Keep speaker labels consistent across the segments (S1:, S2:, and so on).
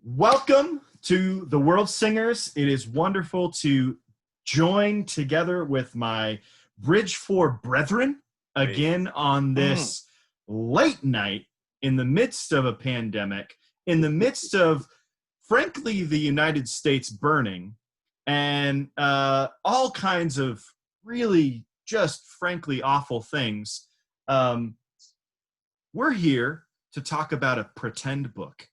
S1: Welcome to the World Singers. It is wonderful to join together with my Bridge 4 brethren again on this late night in the midst of a pandemic, in the midst of, frankly, the United States burning and all kinds of really just frankly awful things. We're here to talk about a pretend book.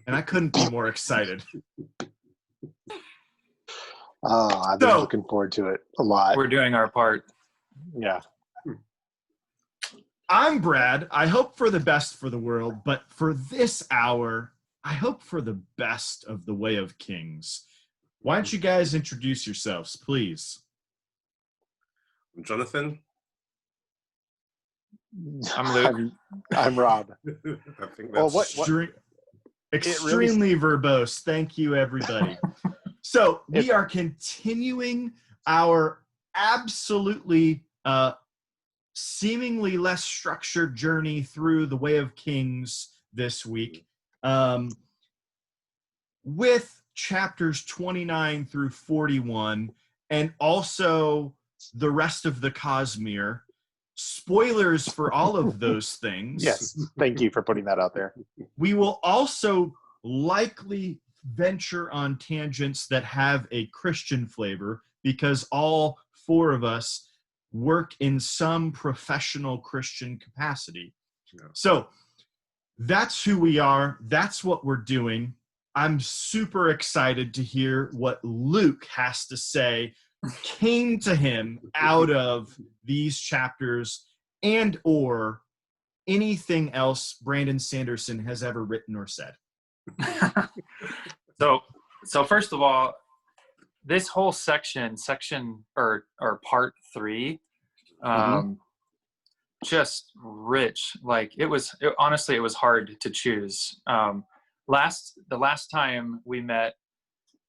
S1: And I couldn't be more excited.
S2: I've been looking forward to it a lot.
S3: We're doing our part.
S2: Yeah.
S1: I'm Brad. I hope for the best for the world, but for this hour, I hope for the best of the Way of Kings. Why don't you guys introduce yourselves, please?
S4: I'm Jonathan.
S3: I'm Luke.
S2: I'm Rob.
S4: I think that's
S1: Extremely verbose. Thank you, everybody. So we are continuing our absolutely seemingly less structured journey through the Way of Kings this week with chapters 29 through 41 and also the rest of the Cosmere. Spoilers for all of those things.
S2: Yes, thank you for putting that out there.
S1: We will also likely venture on tangents that have a Christian flavor because all four of us work in some professional Christian capacity. Yeah. So that's who we are. That's what we're doing. I'm super excited to hear what Luke has to say came to him out of these chapters and or anything else Brandon Sanderson has ever written or said.
S3: So first of all, this whole section or part 3, just rich. Like honestly, it was hard to choose. The last time we met,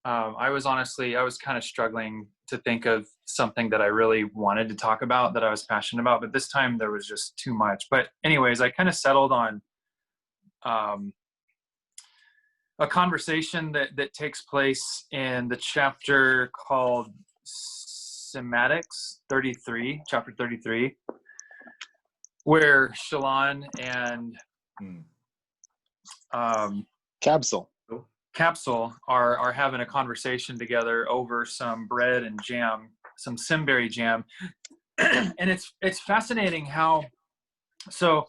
S3: I was kind of struggling to think of something that I really wanted to talk about, that I was passionate about, but this time there was just too much. But anyways, I kind of settled on a conversation that takes place in the chapter called Cymatics 33, chapter 33, where Shalon and Capsule are having a conversation together over some bread and jam, some simberry jam. And it's fascinating how, so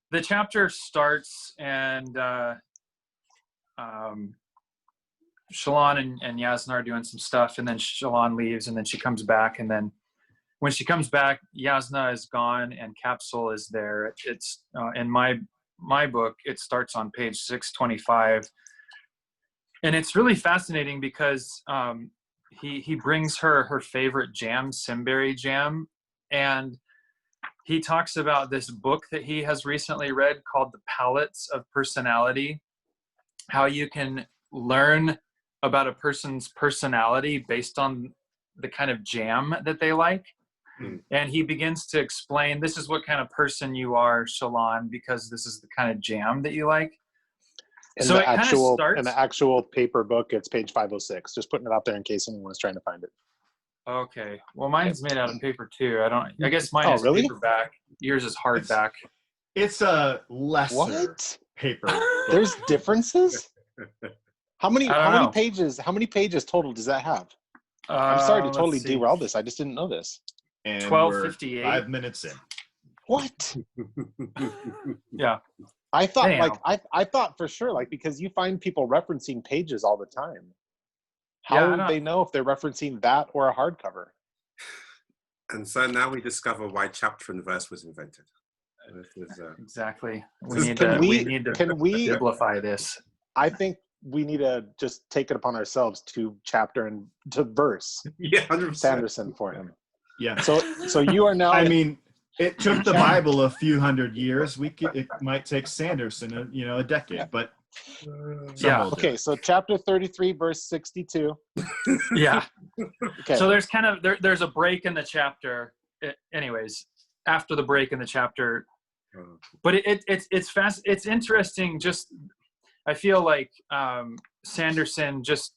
S3: the chapter starts and Shalon and Yasna are doing some stuff, and then Shalon leaves, and then she comes back, and then when she comes back, Yasna is gone and Capsule is there. It's in my book, it starts on page 625. And it's really fascinating because he brings her favorite jam, simberry jam, and he talks about this book that he has recently read called The Palettes of Personality, how you can learn about a person's personality based on the kind of jam that they like. And he begins to explain, this is what kind of person you are, Shalon, because this is the kind of jam that you like.
S2: In
S3: So
S2: the actual paper book, it's page 506. Just putting it out there in case anyone is trying to find it.
S3: Okay. Well, mine's made out of paper too. I guess mine is paperback. Yours is hardback.
S1: It's a lesser paper.
S2: There's differences? How many pages total does that have? I'm sorry to totally derail this. I just didn't know this.
S1: And
S3: 12:58.
S1: 5 minutes in.
S2: What?
S3: Yeah.
S2: I thought I thought for sure, because you find people referencing pages all the time. How would they know if they're referencing that or a hardcover?
S4: And so now we discover why chapter and verse was invented.
S3: Exactly. We need to simplify this.
S2: I think we need to just take it upon ourselves to chapter and to verse.
S4: Yeah, 100%.
S2: Sanderson for him.
S1: Yeah.
S2: So you are now.
S1: I mean, it took the Bible a few hundred years. It might take Sanderson a decade, but
S3: yeah.
S2: Okay, so chapter 33, verse 62.
S3: Yeah.
S2: Okay.
S3: So there's kind of there's a break in the chapter. Anyways, after the break in the chapter, but it's fast. It's interesting. Just I feel like Sanderson, just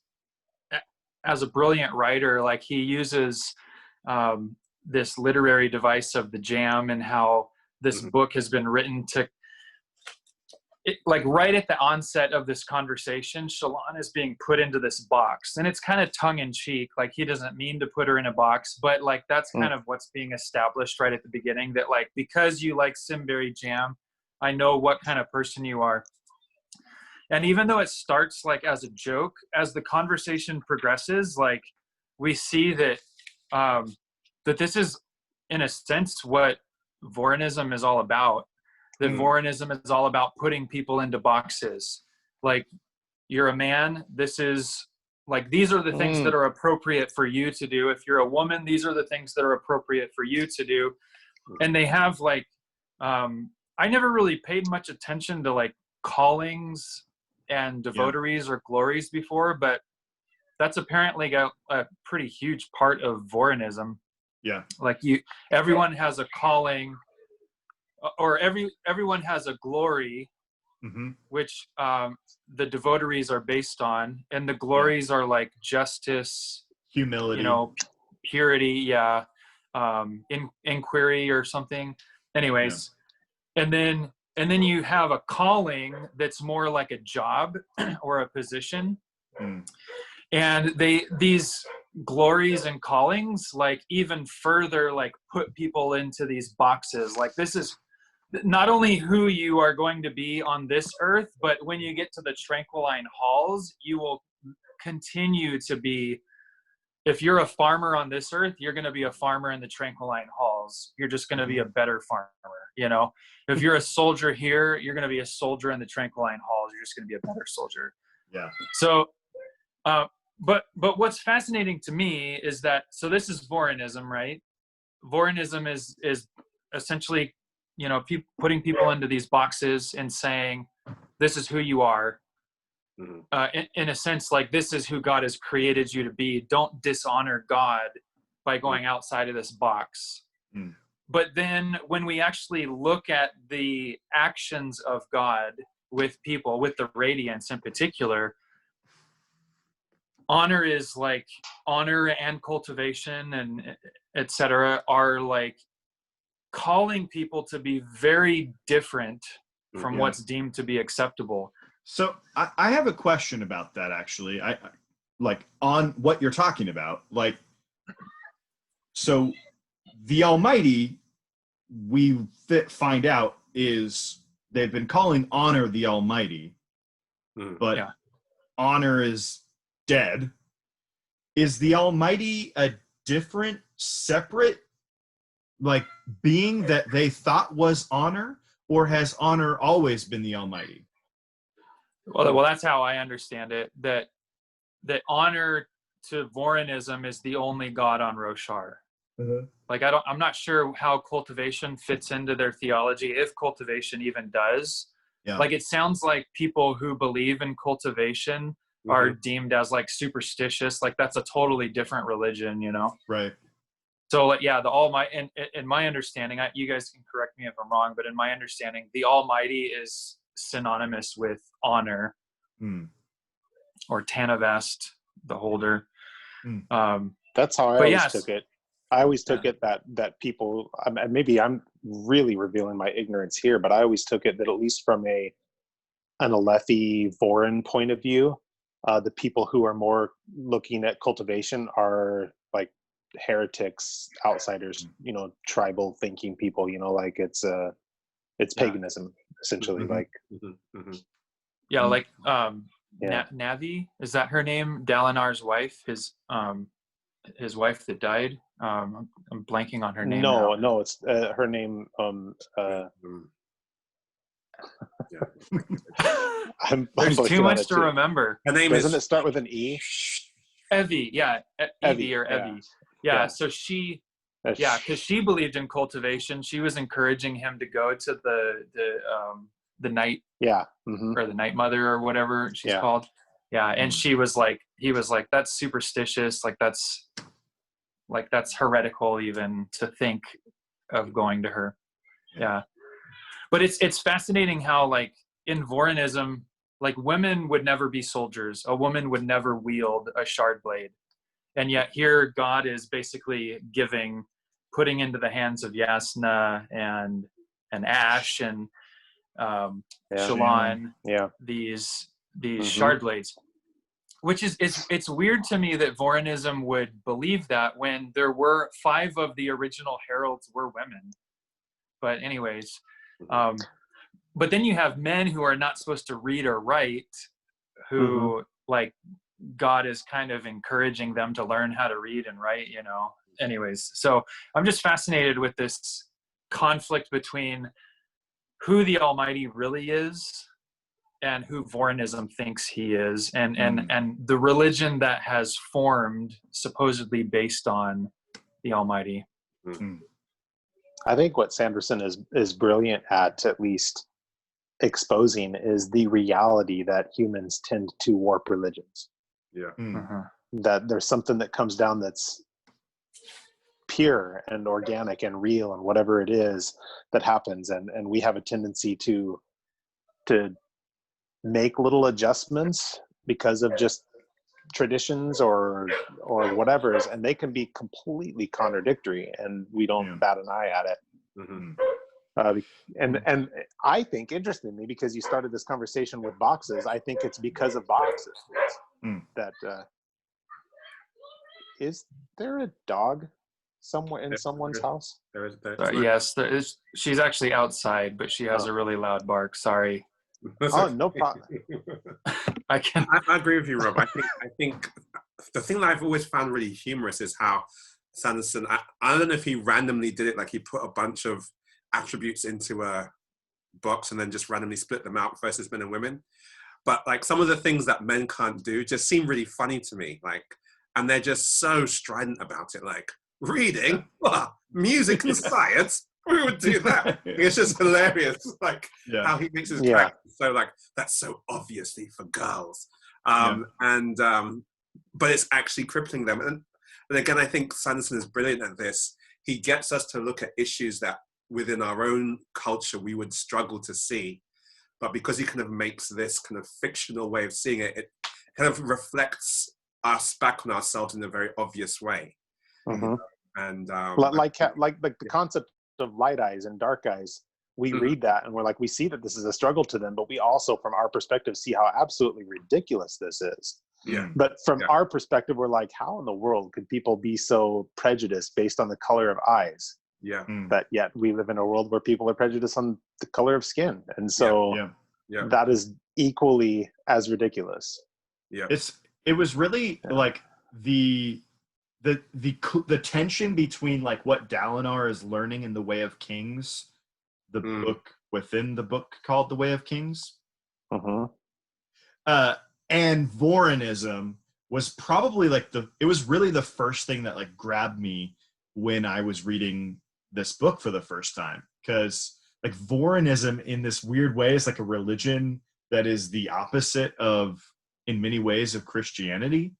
S3: as a brilliant writer, like he uses this literary device of the jam, and how this book has been written to, like right at the onset of this conversation, Shalon is being put into this box, and it's kind of tongue in cheek. Like he doesn't mean to put her in a box, but like that's kind of what's being established right at the beginning, that like, because you like Simberry jam, I know what kind of person you are. And even though it starts like as a joke, as the conversation progresses, like we see that that this is in a sense what Vorinism is all about. That Vorinism is all about putting people into boxes. Like, you're a man, this is like, these are the things that are appropriate for you to do. If you're a woman, these are the things that are appropriate for you to do. And they have like, I never really paid much attention to like callings and devoteries or glories before, but that's apparently got a pretty huge part of Vorinism.
S1: Yeah.
S3: Like everyone has a calling, or everyone has a glory, which the devoteries are based on, and the glories are like justice,
S1: humility,
S3: purity, inquiry or something. Anyways, and then you have a calling that's more like a job or a position. And these glories and callings like even further like put people into these boxes. Like, this is not only who you are going to be on this earth, but when you get to the Tranquiline Halls, you will continue to be, if you're a farmer on this earth, you're going to be a farmer in the Tranquiline Halls. You're just going to be a better farmer, If you're a soldier here, you're going to be a soldier in the Tranquiline Halls. You're just going to be a better soldier.
S1: Yeah.
S3: So, but what's fascinating to me is that, so this is Vorinism, right? Vorinism is essentially, putting people into these boxes and saying, this is who you are. In a sense, like, this is who God has created you to be. Don't dishonor God by going outside of this box. But then when we actually look at the actions of God with people, with the Radiants in particular, honor and cultivation and etc. are like calling people to be very different from what's deemed to be acceptable.
S1: So I have a question about that, actually. I like on what you're talking about. Like, so the Almighty, we find out, is they've been calling honor the Almighty, but honor is dead. Is the Almighty a different, separate, like, being that they thought was honor, or has honor always been the Almighty?
S3: Well, that's how I understand it. That honor to Vorinism is the only God on Roshar. Like, I'm not sure how cultivation fits into their theology, if cultivation even does. Like, it sounds like people who believe in cultivation are deemed as like superstitious. Like, that's a totally different religion,
S1: Right.
S3: So like, the Almighty, in my understanding, you guys can correct me if I'm wrong, but in my understanding, the Almighty is synonymous with honor, or Tanavest, the holder.
S2: That's how I always took it. I always took it that people, maybe I'm really revealing my ignorance here, but I always took it that, at least from an Alethi Vorin point of view, the people who are more looking at cultivation are like heretics, outsiders, tribal thinking people, like it's paganism, essentially. Like,
S3: like Navi, is that her name? Dalinar's wife, his wife that died. I'm blanking on her name.
S2: No, it's her name.
S3: There's too much to remember.
S4: Her name
S2: doesn't it start with an E?
S3: Evie, Evie or Evie. Yeah. So she, because she believed in cultivation. She was encouraging him to go to the night, or the night mother, or whatever she's called. And he was like, that's superstitious. Like that's heretical even to think of going to her. But it's fascinating how, like, in Vorinism, like women would never be soldiers. A woman would never wield a shard blade. And yet here God is basically putting into the hands of Yasna and Ash and Shalon these shard blades, which is it's weird to me that Vorinism would believe that when there were 5 of the original heralds were women. But anyways, but then you have men who are not supposed to read or write, who like God is kind of encouraging them to learn how to read and write, you know. Anyways, so I'm just fascinated with this conflict between who the Almighty really is and who Vorinism thinks he is, and the religion that has formed supposedly based on the Almighty.
S2: I think what Sanderson is brilliant at least exposing, is the reality that humans tend to warp religions. That there's something that comes down that's pure and organic and real and whatever it is that happens, and we have a tendency to make little adjustments because of just traditions or whatever, and they can be completely contradictory, and we don't bat an eye at it. And I think, interestingly, because you started this conversation with boxes, I think it's because of boxes that is there a dog somewhere in someone's house?
S3: Yes, there is. She's actually outside, but she has a really loud bark. Sorry.
S2: Oh, no problem.
S3: I
S4: agree with you, Rob. I think the thing that I've always found really humorous is how Sanderson, I don't know if he randomly did it, like he put a bunch of attributes into a box and then just randomly split them out versus men and women. But like some of the things that men can't do just seem really funny to me. Like, and they're just so strident about it. Like reading, music and science. We would do that. It's just hilarious, like how he makes his character so like that's so obviously for girls, but it's actually crippling them. And again, I think Sanderson is brilliant at this. He gets us to look at issues that within our own culture we would struggle to see, but because he kind of makes this kind of fictional way of seeing it, it kind of reflects us back on ourselves in a very obvious way. And
S2: like the concept of light eyes and dark eyes, we read that and we're like, we see that this is a struggle to them, but we also from our perspective see how absolutely ridiculous this is. But from our perspective, we're like, how in the world could people be so prejudiced based on the color of eyes? But yet we live in a world where people are prejudiced on the color of skin, and so that is equally as ridiculous.
S1: It was really like the tension between like what Dalinar is learning in the Way of Kings, the book within the book called The Way of Kings, and Vorinism was probably like it was really the first thing that like grabbed me when I was reading this book for the first time, because like Vorinism in this weird way is like a religion that is the opposite of, in many ways, of Christianity.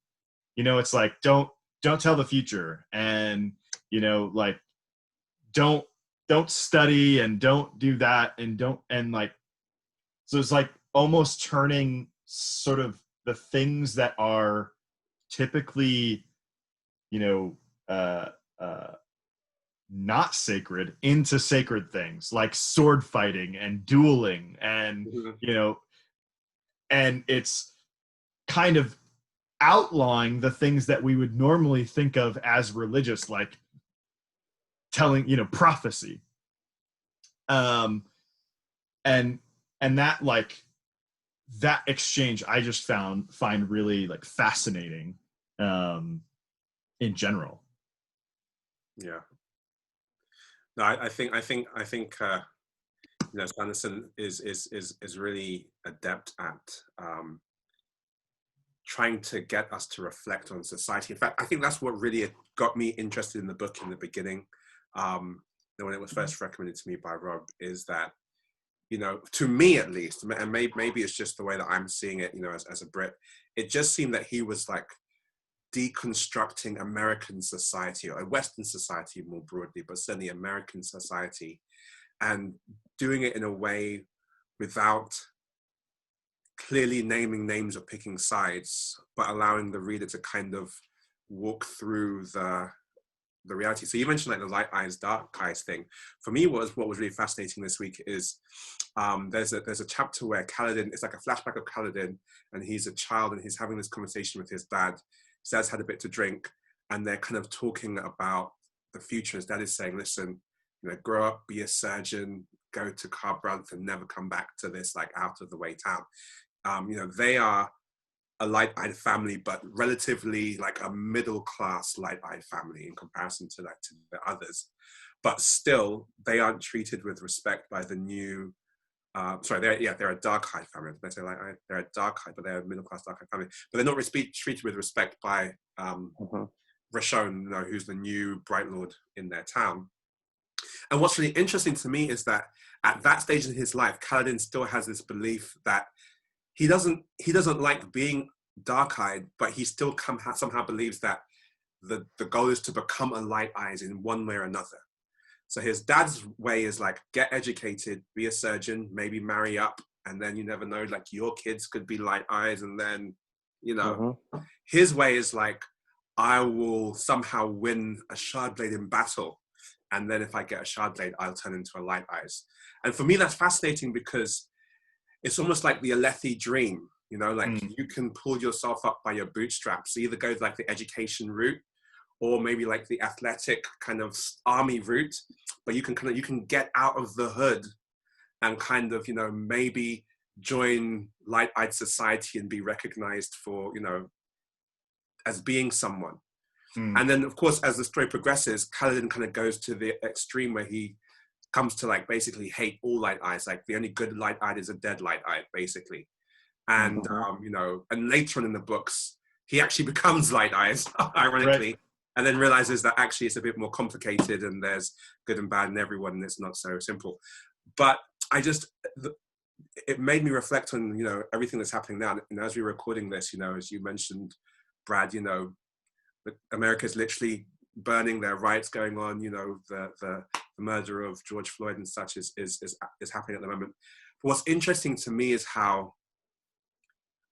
S1: You know, it's like don't tell the future, and you know, like don't study and don't do that and like, so it's like almost turning sort of the things that are typically, you know, not sacred into sacred things, like sword fighting and dueling and you know, and it's kind of outlawing the things that we would normally think of as religious, like telling, you know, prophecy, and that like that exchange I just find really like fascinating in general.
S4: No, I think you know, Sanderson is really adept at trying to get us to reflect on society. In fact, I think that's what really got me interested in the book in the beginning. When it was first recommended to me by Rob, is that, you know, to me at least, and maybe it's just the way that I'm seeing it, you know, as a Brit, it just seemed that he was like deconstructing American society, or Western society more broadly, but certainly American society, and doing it in a way without clearly naming names or picking sides, but allowing the reader to kind of walk through the reality. So you mentioned like the light eyes, dark eyes thing. For me, what was really fascinating this week is there's a chapter where Kaladin, it's like a flashback of Kaladin, and he's a child and he's having this conversation with his dad. His dad's had a bit to drink, and they're kind of talking about the future. His dad is saying, listen, you know, grow up, be a surgeon, go to Kharbranth and never come back to this like out of the way town. You know, they are a light-eyed family, but relatively like a middle-class light-eyed family in comparison to like to the others. But still, they aren't treated with respect by the new. They're a dark-eyed family. They're a dark-eyed, but they're a middle-class dark-eyed family. But they're not treated with respect by Rashon, you know, who's the new Bright Lord in their town. And what's really interesting to me is that at that stage in his life, Kaladin still has this belief that he doesn't like being dark-eyed, but he still somehow believes that the goal is to become a light eyes in one way or another. So his dad's way is like, get educated, be a surgeon, maybe marry up, and then you never know, like your kids could be light eyes, and then, you know, his way is like, I will somehow win a shard blade in battle, and then if I get a shard blade, I'll turn into a light eyes. And for me, that's fascinating because it's almost like the Alethi dream, you know, like you can pull yourself up by your bootstraps. So either go like the education route or maybe like the athletic kind of army route, but you can get out of the hood and kind of, you know, maybe join light-eyed society and be recognized for, you know, as being someone. And then of course, as the story progresses, Kaladin kind of goes to the extreme where he comes to like basically hate all light eyes. Like the only good light eyed is a dead light eye, basically. And you know, and later on in the books, he actually becomes light eyes, ironically, right. And then realizes that actually it's a bit more complicated and there's good and bad in everyone, and it's not so simple. But it made me reflect on, you know, everything that's happening now. And as we're recording this, you know, as you mentioned, Brad, you know, America's literally burning, their riots going on, you know, the murder of George Floyd and such is happening at the moment. But what's interesting to me is how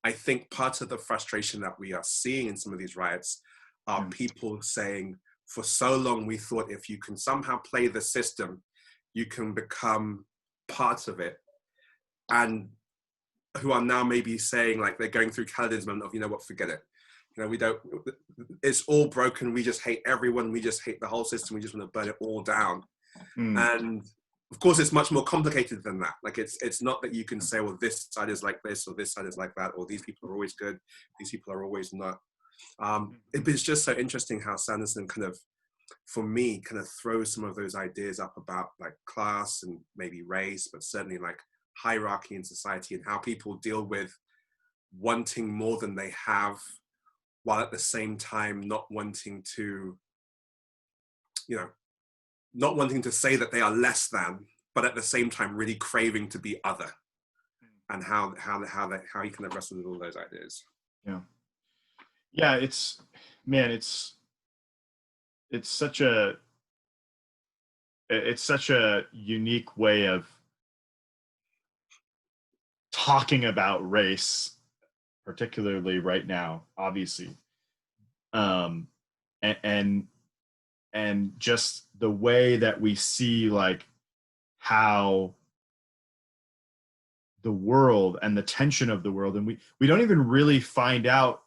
S4: I think part of the frustration that we are seeing in some of these riots are people saying, for so long we thought if you can somehow play the system, you can become part of it. And who are now maybe saying, like, they're going through Kaladin's moment of, you know what, forget it. You know, it's all broken. We just hate everyone. We just hate the whole system. We just want to burn it all down. And of course, it's much more complicated than that. Like, it's not that you can say, well, this side is like this, or this side is like that, or these people are always good, these people are always not. It's just so interesting how Sanderson kind of, for me, kind of throws some of those ideas up about like class and maybe race, but certainly like hierarchy in society and how people deal with wanting more than they have, while at the same time not wanting to, you know, not wanting to say that they are less than, but at the same time really craving to be other, and how you kind of wrestle with all those ideas.
S1: Yeah, it's such a unique way of talking about race, particularly right now, obviously, and just the way that we see like how the world and the tension of the world, and we don't even really find out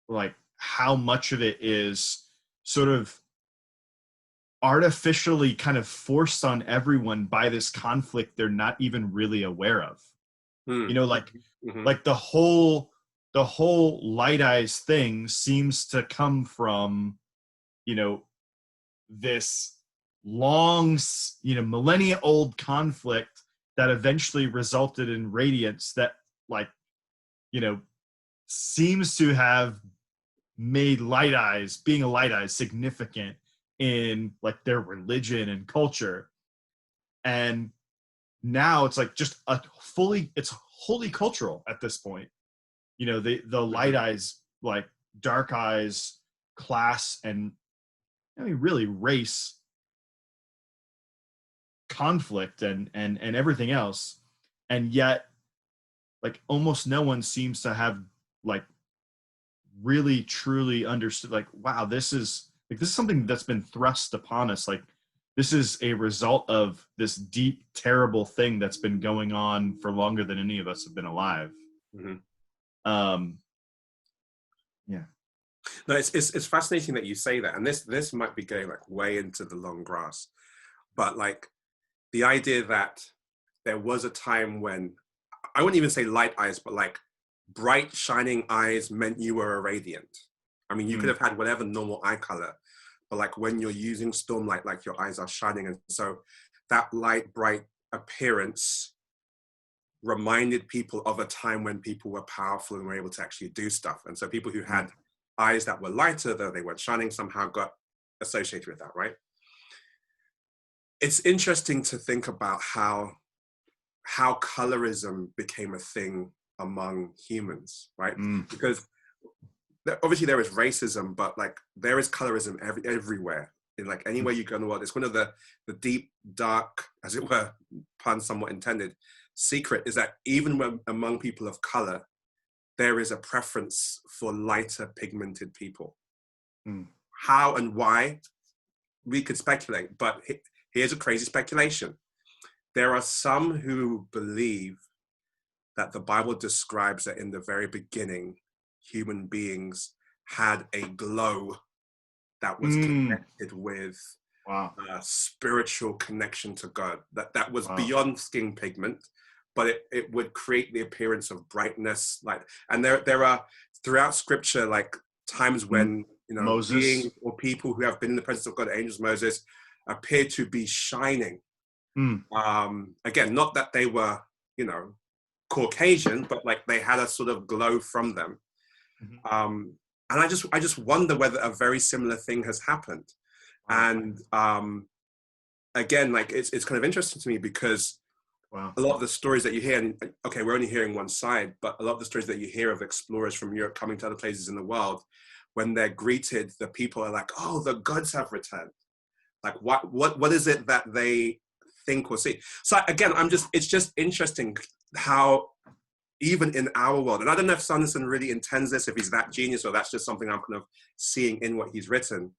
S1: like how much of it is sort of artificially kind of forced on everyone by this conflict they're not even really aware of. You know, like like the whole light eyes thing seems to come from, you know, this long, you know, millennia old conflict that eventually resulted in radiance that, like, you know, seems to have made being a light eyes significant in like their religion and culture. And now it's like just it's wholly cultural at this point. You know, the light eyes, like dark eyes, class, and I mean really race conflict and everything else. And yet like almost no one seems to have like really truly understood, like, wow, this is something that's been thrust upon us. Like, this is a result of this deep, terrible thing that's been going on for longer than any of us have been alive. Yeah.
S4: No, it's fascinating that you say that, and this might be going like way into the long grass, but like the idea that there was a time when, I wouldn't even say light eyes, but like bright shining eyes meant you were irradiant. I mean, you could have had whatever normal eye color, but like when you're using stormlight, like your eyes are shining, and so that light, bright appearance reminded people of a time when people were powerful and were able to actually do stuff. And so people who had eyes that were lighter, though they weren't shining, somehow got associated with that, right? It's interesting to think about how colorism became a thing among humans, right? Because obviously there is racism, but like there is colorism everywhere. In like anywhere you go in the world. It's one of the deep, dark, as it were, pun somewhat intended, secret is that even when among people of color, there is a preference for lighter pigmented people. How and why, we could speculate, but here's a crazy speculation. There are some who believe that the Bible describes that in the very beginning, human beings had a glow that was connected with a spiritual connection to God, that was beyond skin pigment, but it would create the appearance of brightness. Like, and there are throughout Scripture like times when
S1: Moses,
S4: beings or people who have been in the presence of God, angels, Moses, appear to be shining. Again, not that they were Caucasian, but like they had a sort of glow from them. And I just wonder whether a very similar thing has happened. And again, like it's kind of interesting to me because a lot of the stories that you hear, and okay, we're only hearing one side, but a lot of the stories that you hear of explorers from Europe coming to other places in the world, when they're greeted, the people are like, "Oh, the gods have returned." Like, what is it that they think or see? So again, it's just interesting how even in our world, and I don't know if Sanderson really intends this, if he's that genius, or that's just something I'm kind of seeing in what he's written,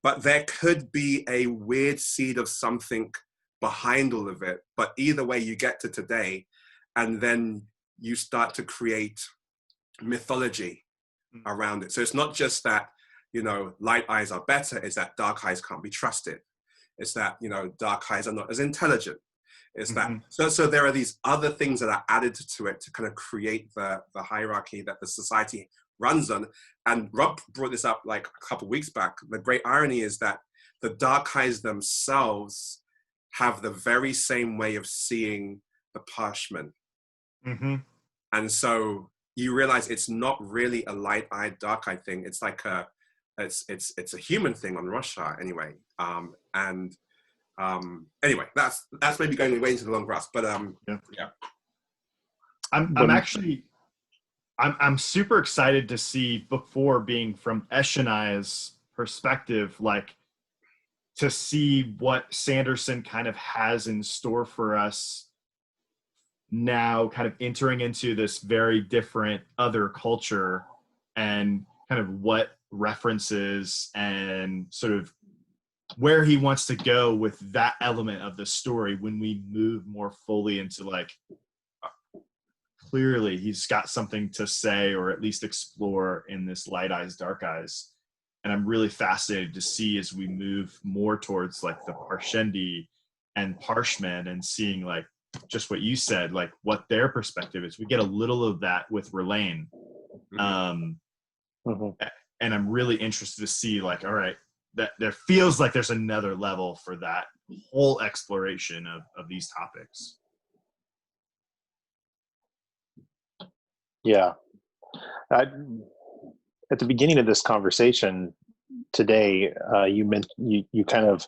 S4: but there could be a weird seed of something behind all of it. But either way, you get to today, and then you start to create mythology around it. So it's not just that, light eyes are better, it's that dark eyes can't be trusted. It's that, dark eyes are not as intelligent. Is that so there are these other things that are added to it to kind of create the hierarchy that the society runs on. And Rob brought this up like a couple of weeks back. The great irony is that the dark eyes themselves have the very same way of seeing the Parshman. And so you realize it's not really a light-eyed, dark-eyed thing. It's like it's a human thing on Rosh Hashanah anyway. Anyway, that's maybe going way into the long grass, but yeah.
S1: I'm super excited to see Book 4 being from Eshonai's perspective, like to see what Sanderson kind of has in store for us now, kind of entering into this very different other culture, and kind of what references and sort of where he wants to go with that element of the story when we move more fully into like, clearly he's got something to say or at least explore in this light eyes, dark eyes. And I'm really fascinated to see as we move more towards like the Parshendi and Parshman, and seeing like just what you said, like what their perspective is. We get a little of that with Relaine. And I'm really interested to see like, all right, that there feels like there's another level for that whole exploration of these topics.
S2: Yeah. At the beginning of this conversation today, you kind of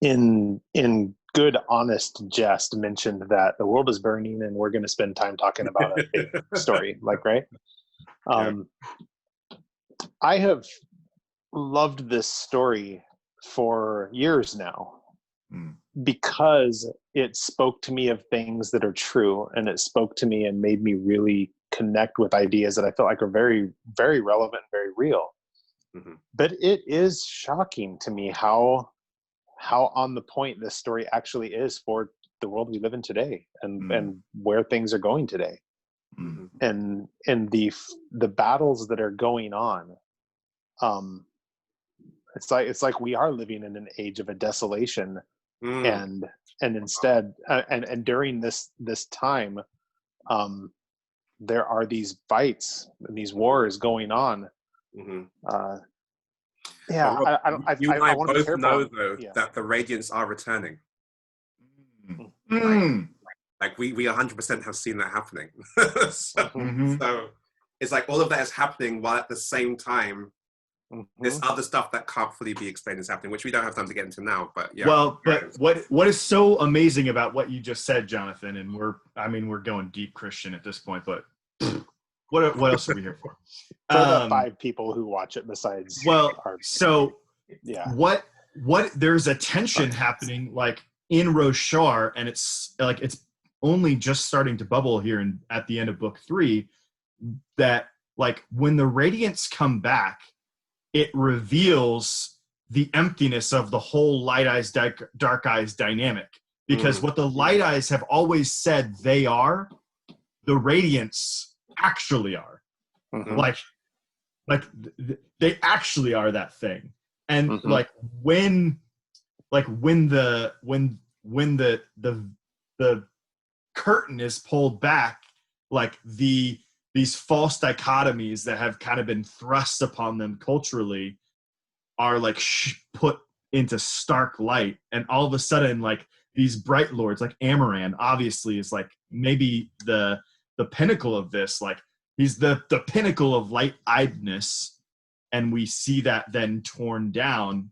S2: in good, honest jest mentioned that the world is burning and we're going to spend time talking about a big story, like, right? I have loved this story for years now, because it spoke to me of things that are true, and it spoke to me and made me really connect with ideas that I felt like are very, very relevant, very real. Mm-hmm. But it is shocking to me how on the point this story actually is for the world we live in today, and where things are going today. Mm-hmm. And the battles that are going on, it's like we are living in an age of a desolation. And instead, and during this time, there are these fights and these wars going on. Mm-hmm.
S4: Rob, I both know though that the Radiants are returning. Like we 100% have seen that happening. So it's like all of that is happening while at the same time this other stuff that can't fully be explained is happening, which we don't have time to get into now. But yeah.
S1: Well, but what is so amazing about what you just said, Jonathan, and we're going deep Christian at this point, but what else are we here for?
S2: For the 5 people who watch it besides.
S1: What there's a tension happening like in Roshar, and it's only just starting to bubble here at the end of book 3, that like when the Radiants come back, it reveals the emptiness of the whole Light Eyes, Dark Eyes dynamic. Because what the Light Eyes have always said they are, the Radiants actually are. Like they actually are that thing. And when the curtain is pulled back, like these false dichotomies that have kind of been thrust upon them culturally are like put into stark light. And all of a sudden, like these bright lords, like Amaran obviously is like maybe the pinnacle of this, like he's the pinnacle of light-eyedness. And we see that then torn down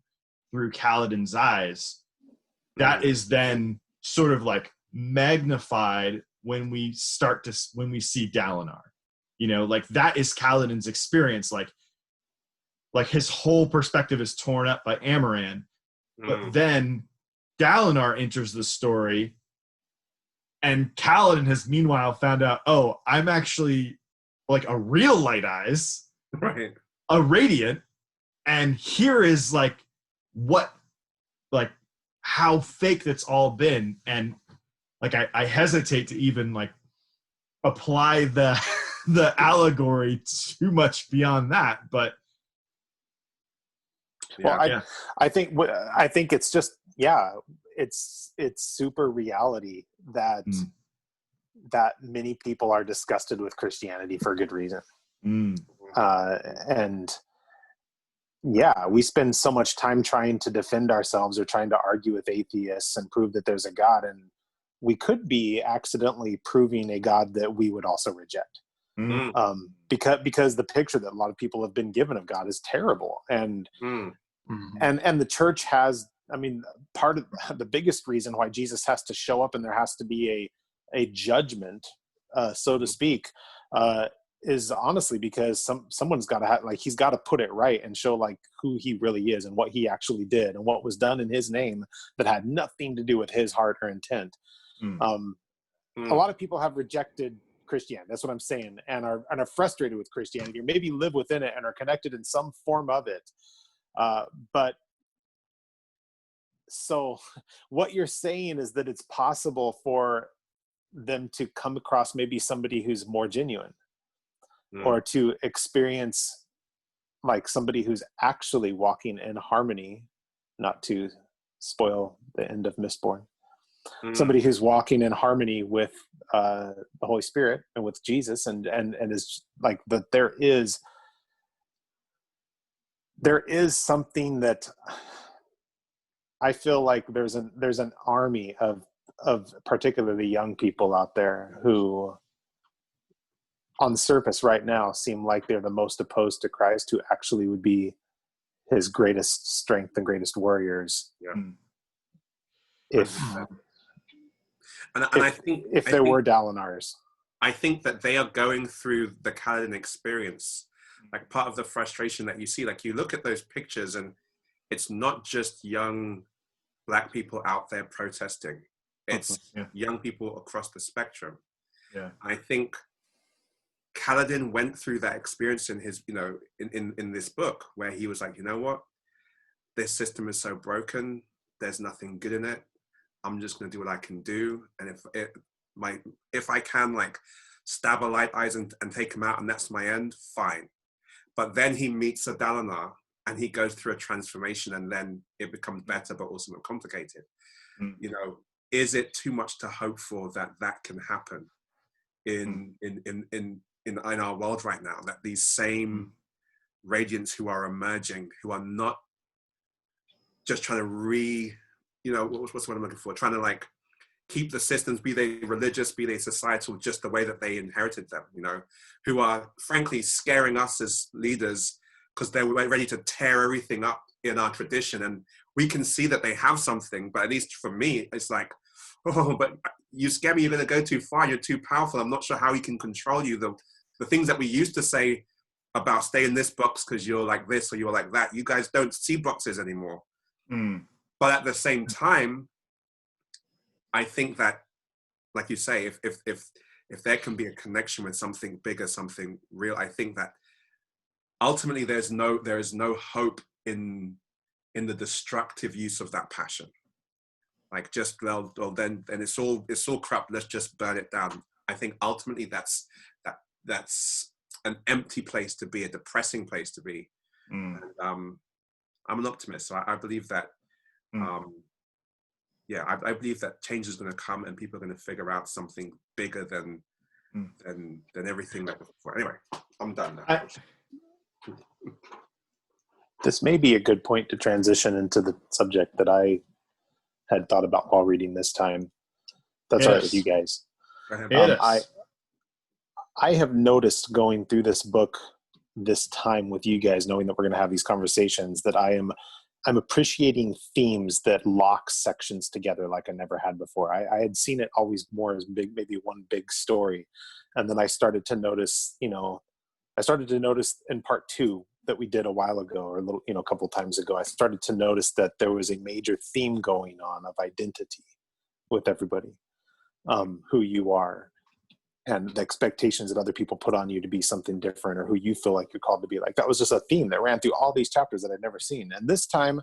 S1: through Kaladin's eyes. That is then sort of like magnified when we see Dalinar. You know, like that is Kaladin's experience. Like his whole perspective is torn up by Amaran. But then Dalinar enters the story, and Kaladin has meanwhile found out, oh, I'm actually like a real Light Eyes,
S4: right?
S1: A Radiant, and here is like how fake that's all been. And like I hesitate to even like apply the allegory too much beyond that, but
S2: I think it's just it's super reality that many people are disgusted with Christianity for good reason. And we spend so much time trying to defend ourselves or trying to argue with atheists and prove that there's a God, and we could be accidentally proving a God that we would also reject. Because the picture that a lot of people have been given of God is terrible. And and the church has, I mean, part of the biggest reason why Jesus has to show up and there has to be a judgment, so to speak, is honestly because someone's got to he's got to put it right and show like who he really is and what he actually did and what was done in his name that had nothing to do with his heart or intent. A lot of people have rejected Christianity. That's what I'm saying, and are frustrated with Christianity, or maybe live within it and are connected in some form of it. But so what you're saying is that it's possible for them to come across maybe somebody who's more genuine, or to experience like somebody who's actually walking in harmony, not to spoil the end of Mistborn. Somebody who's walking in harmony with the Holy Spirit and with Jesus, and is like that. There is something that I feel like there's an army of particularly young people out there who, on the surface right now, seem like they're the most opposed to Christ, who actually would be his greatest strength and greatest warriors. If there were Dalinars.
S4: I think that they are going through the Kaladin experience. Like part of the frustration that you see, like you look at those pictures and it's not just young Black people out there protesting. It's young people across the spectrum.
S1: Yeah.
S4: I think Kaladin went through that experience in his, in this book, where he was like, you know what? This system is so broken. There's nothing good in it. I'm just going to do what I can do. And if I can, like, stab a light eyes and take him out and that's my end, fine. But then he meets a Dalinar and he goes through a transformation, and then it becomes better, but also more complicated. Is it too much to hope for that can happen in our world right now? That these same Radiants who are emerging, who are not just trying to what's what I'm looking for? Trying to, like, keep the systems, be they religious, be they societal, just the way that they inherited them, who are frankly scaring us as leaders because they're ready to tear everything up in our tradition. And we can see that they have something, but at least for me, it's like, oh, but you scare me, you're going to go too far, you're too powerful, I'm not sure how he can control you. The things that we used to say about stay in this box because you're like this or you're like that, you guys don't see boxes anymore. But at the same time, I think that, like you say, if there can be a connection with something bigger, something real, I think that ultimately there is no hope in the destructive use of that passion. Like, just well then it's all crap. Let's just burn it down. I think ultimately that's an empty place to be, a depressing place to be. And, I'm an optimist, so I believe that. I believe that change is going to come, and people are going to figure out something bigger than everything that was before. Anyway, I'm done now.
S2: This may be a good point to transition into the subject that I had thought about while reading this time. That's all right with you guys. I have noticed going through this book this time with you guys, knowing that we're going to have these conversations, that I'm appreciating themes that lock sections together like I never had before. I had seen it always more as maybe one big story. And then I started to notice, in part 2 that we did a while ago, or a couple times ago, I started to notice that there was a major theme going on of identity with everybody, who you are, and the expectations that other people put on you to be something different, or who you feel like you're called to be. Like, that was just a theme that ran through all these chapters that I'd never seen. And this time,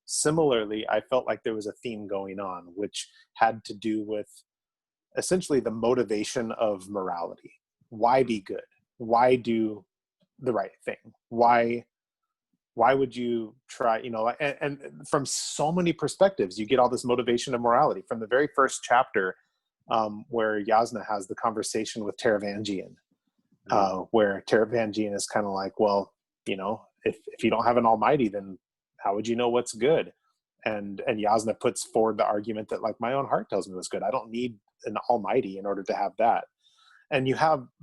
S2: similarly, I felt like there was a theme going on, which had to do with essentially the motivation of morality. Why be good? Why do the right thing? Why would you try, and from so many perspectives, you get all this motivation of morality from the very first chapter, where Yasna has the conversation with Taravangian, where Taravangian is kind of like, well, if you don't have an almighty, then how would you know what's good? And Yasna puts forward the argument that, like, my own heart tells me what's good. I don't need an almighty in order to have that. And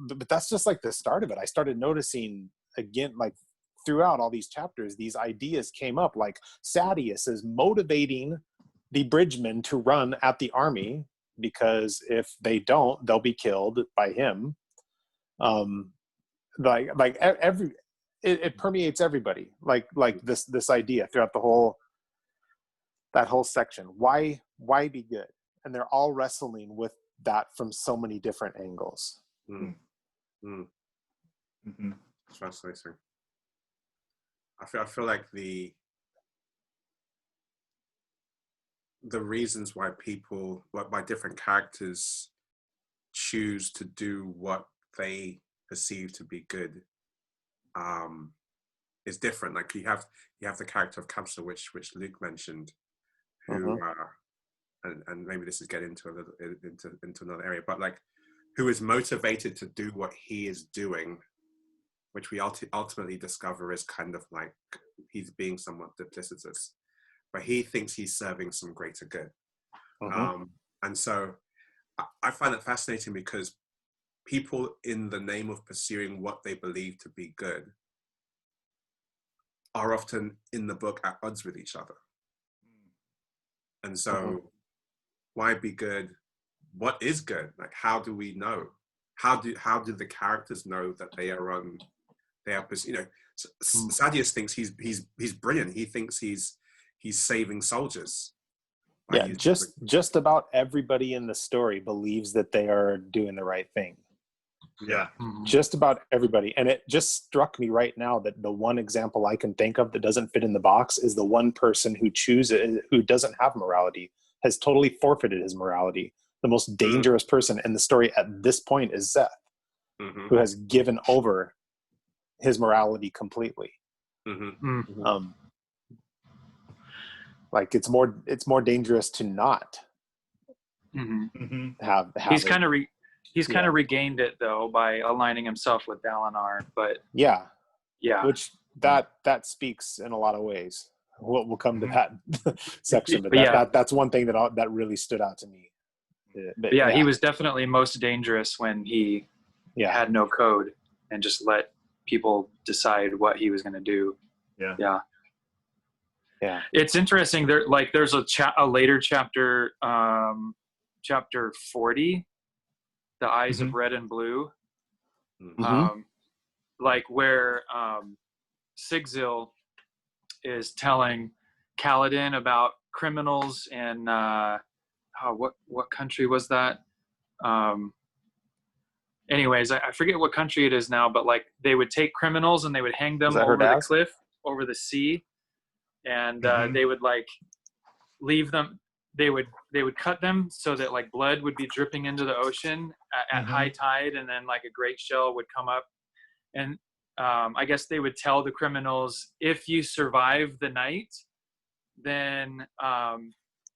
S2: but that's just like the start of it. I started noticing again, like, throughout all these chapters, these ideas came up, like Sadeas is motivating the bridgemen to run at the army, because if they don't, they'll be killed by him. It permeates everybody. Like this idea throughout that whole section. Why be good? And they're all wrestling with that from so many different angles.
S4: It's fascinating. I feel like the reasons why different characters choose to do what they perceive to be good is different. Like, you have the character of Capsule, which Luke mentioned, who and maybe this is getting into another area, but like, who is motivated to do what he is doing, which we ultimately discover is kind of like he's being somewhat duplicitous, but he thinks he's serving some greater good. And so I find it fascinating, because people, in the name of pursuing what they believe to be good, are often in the book at odds with each other. And so why be good? What is good? Like, how do we know? How do the characters know that they are Sadeas thinks he's brilliant. He thinks he's saving soldiers,
S2: Yeah, just about everybody in the story believes that they are doing the right thing.
S1: Yeah.
S2: Just about everybody. And it just struck me right now that the one example I can think of that doesn't fit in the box is the one person who doesn't have morality, has totally forfeited his morality. The most dangerous person in the story at this point is Seth, who has given over his morality completely. Like it's more dangerous to not have
S3: he's kind of kind of regained it though by aligning himself with Dalinar, but
S2: yeah, which that speaks in a lot of ways. We'll come to that section, but that's one thing that really stood out to me.
S3: But he was definitely most dangerous when he had no code and just let people decide what he was going to do.
S2: Yeah.
S3: It's interesting. There's a later chapter, chapter 40, The Eyes of Red and Blue, where Sigzil is telling Kaladin about criminals in what country was that? Anyways, I forget what country it is now, but like they would take criminals and they would hang them over the cliff, over the sea. And they would like leave them. They would cut them so that like blood would be dripping into the ocean at high tide, and then like a great shell would come up. And I guess they would tell the criminals, if you survive the night, then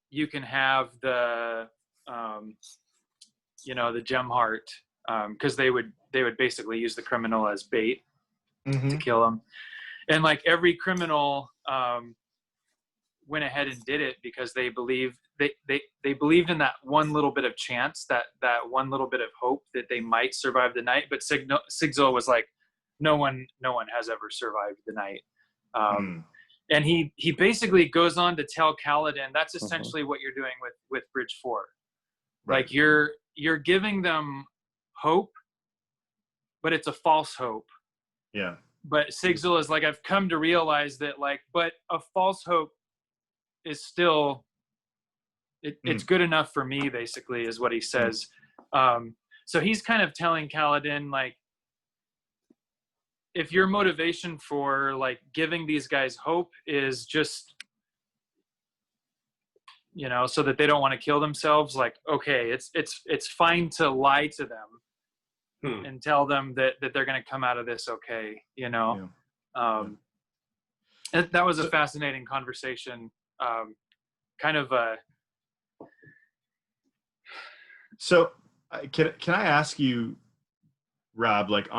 S3: you can have the the gem heart, because they would basically use the criminal as bait to kill them. And like every criminal went ahead and did it because they believed they believed in that one little bit of chance, that one little bit of hope that they might survive the night. But Sigzil was like, no one has ever survived the night. And he basically goes on to tell Kaladin that's essentially what you're doing with Bridge 4. Right. Like you're giving them hope, but it's a false hope.
S1: Yeah.
S3: But Sigzil is like, I've come to realize that like, but a false hope is still, it's good enough for me, basically, is what he says. So he's kind of telling Kaladin, like, if your motivation for like giving these guys hope is just, so that they don't want to kill themselves, like, okay, it's fine to lie to them and tell them that they're going to come out of this okay, That was a fascinating conversation.
S1: So can I ask you, Rob, like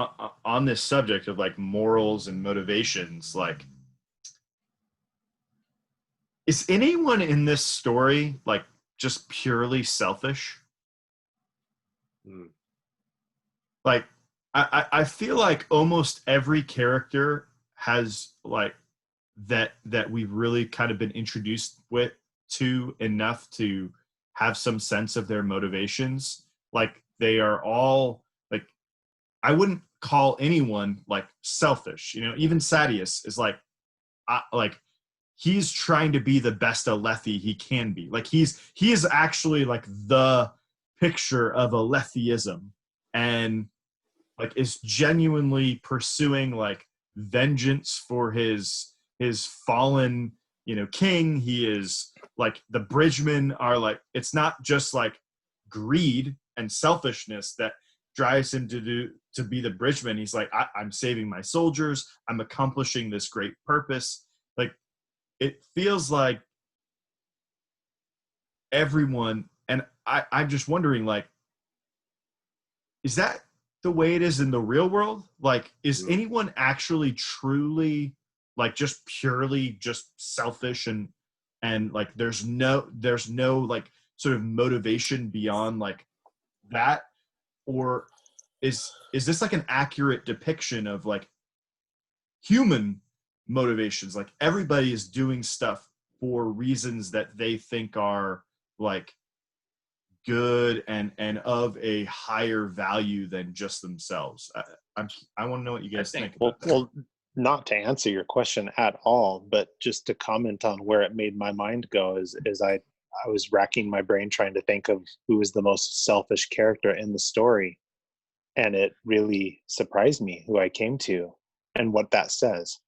S1: on this subject of like morals and motivations, like, is anyone in this story like just purely selfish? Like, I feel like almost every character has like that we've really kind of been introduced to enough to have some sense of their motivations. Like they are all like, I wouldn't call anyone like selfish. Even Sadeas is like he's trying to be the best Alethi he can be. Like he is actually like the picture of Aletheism, and like is genuinely pursuing like vengeance for his fallen king. He is like, the bridgemen are like, it's not just like greed and selfishness that drives him to be the bridgeman. He's like, I'm saving my soldiers, I'm accomplishing this great purpose. Like it feels like everyone, and I'm just wondering, like, is that the way it is in the real world? Like, is anyone actually truly like just purely just selfish and like there's no like sort of motivation beyond like that? Or is this like an accurate depiction of like human motivations? Like everybody is doing stuff for reasons that they think are like good and of a higher value than just themselves. I want to know what you guys think about that.
S2: Well, not to answer your question at all, but just to comment on where it made my mind go is I was racking my brain trying to think of who was the most selfish character in the story. And it really surprised me who I came to and what that says.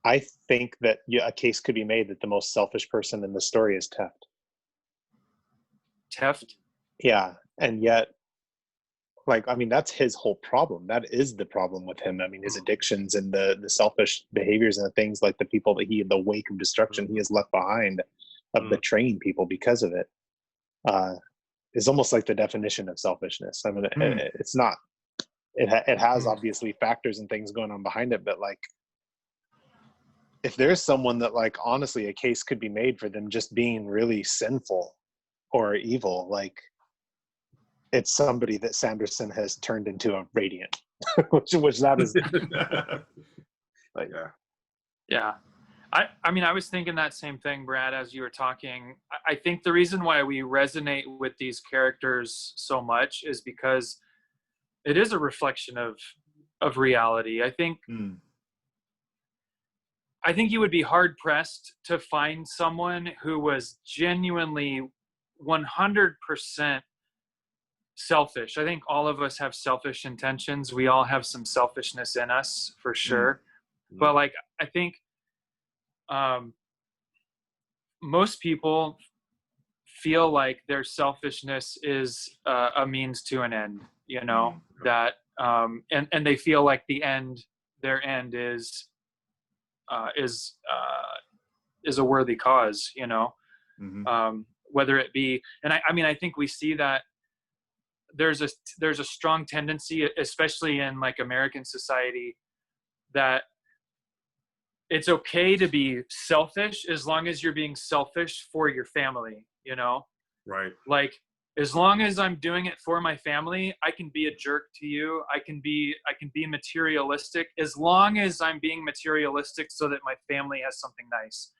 S2: I think that a case could be made that the most selfish person in the story is Teft.
S3: Teft?
S2: Yeah. And yet, like, I mean, that's his whole problem. That is the problem with him. I mean, his addictions and the selfish behaviors and the things, like the people that he, in the wake of destruction he has left behind, of betraying people because of it, is almost like the definition of selfishness. I mean, it's not, it has obviously factors and things going on behind it, but like, if there's someone that, like, honestly, a case could be made for them just being really sinful or evil, like, it's somebody that Sanderson has turned into a Radiant, which that is. Like,
S3: yeah. I mean, I was thinking that same thing, Brad, as you were talking. I think the reason why we resonate with these characters so much is because it is a reflection of reality. I think you would be hard pressed to find someone who was genuinely 100% selfish. I think all of us have selfish intentions. We all have some selfishness in us, for sure. But like, I think most people feel like their selfishness is a means to an end, you know, that and they feel like their end is a worthy cause, you know. Whether it be, and I mean, I think we see that there's a strong tendency, especially in like American society, that it's okay to be selfish as long as you're being selfish for your family, you know?
S4: Right.
S3: Like, as long as I'm doing it for my family, I can be a jerk to you. I can be materialistic as long as I'm being materialistic so that my family has something nice.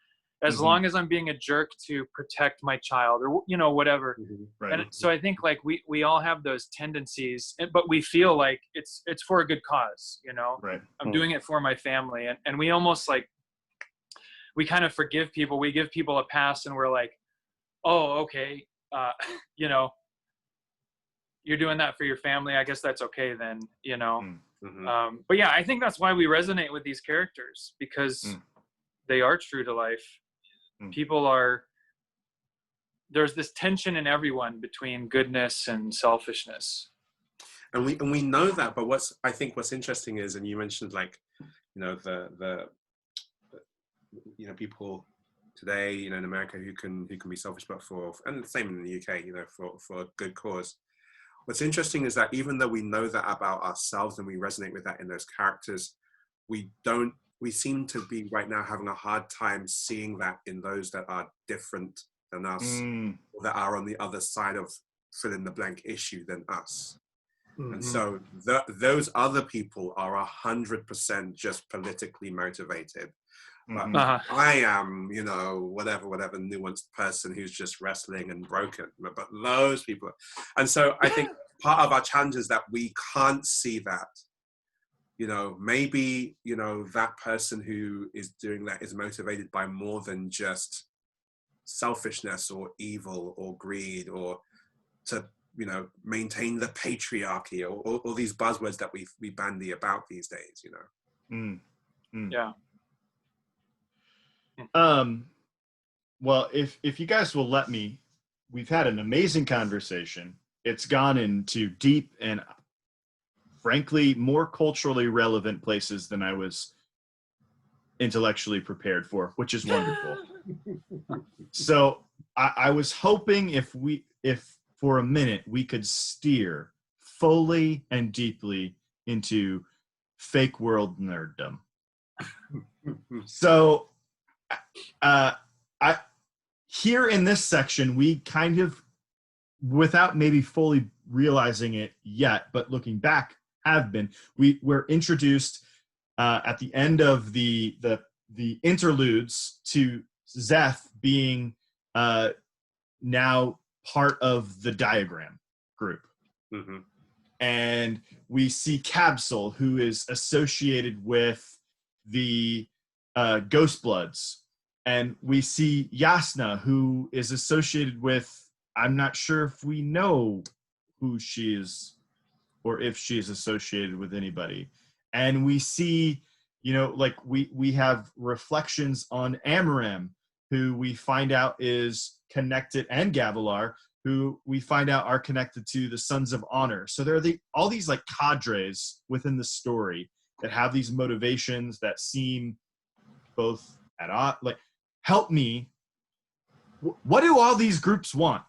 S3: As long as I'm being a jerk to protect my child, or, you know, whatever.
S1: Right.
S3: And so I think like we all have those tendencies, but we feel like it's for a good cause, you know.
S1: Right.
S3: I'm doing it for my family, and we almost like, we kind of forgive people. We give people a pass, and we're like, oh, okay, you know, you're doing that for your family, I guess that's okay then, you know. But yeah, I think that's why we resonate with these characters, because they are true to life. There's this tension in everyone between goodness and selfishness.
S4: And we know that, but what's interesting is, and you mentioned, like, you know, the you know, people today, you know, in America who can be selfish, but and the same in the UK, you know, for a good cause. What's interesting is that even though we know that about ourselves and we resonate with that in those characters, we seem to be right now having a hard time seeing that in those that are different than us, or that are on the other side of fill in the blank issue than us. And so those other people are 100% just politically motivated. But I am, you know, whatever nuanced person who's just wrestling and broken. But those people, and so I think part of our challenge is that we can't see that. You know, maybe, you know, that person who is doing that is motivated by more than just selfishness or evil or greed, or to, you know, maintain the patriarchy, or these buzzwords that we bandy about these days, you know.
S3: Yeah.
S1: Well, if you guys will let me, we've had an amazing conversation. It's gone into deep and frankly more culturally relevant places than I was intellectually prepared for, which is wonderful. So I was hoping if for a minute we could steer fully and deeply into fake world nerddom. So here in this section, we kind of, without maybe fully realizing it yet, but looking back, we're introduced at the end of the interludes to Zeth being now part of the diagram group. And we see Capsule, who is associated with the Ghost Bloods, And we see Yasna, who is associated with, I'm not sure if we know who she is or if she is associated with anybody. And we see, like we have reflections on Amaram, who we find out is connected, and Gavilar, who we find out are connected to the Sons of Honor. So there are all these like cadres within the story that have these motivations that seem both at odds. Like, help me. What do all these groups want?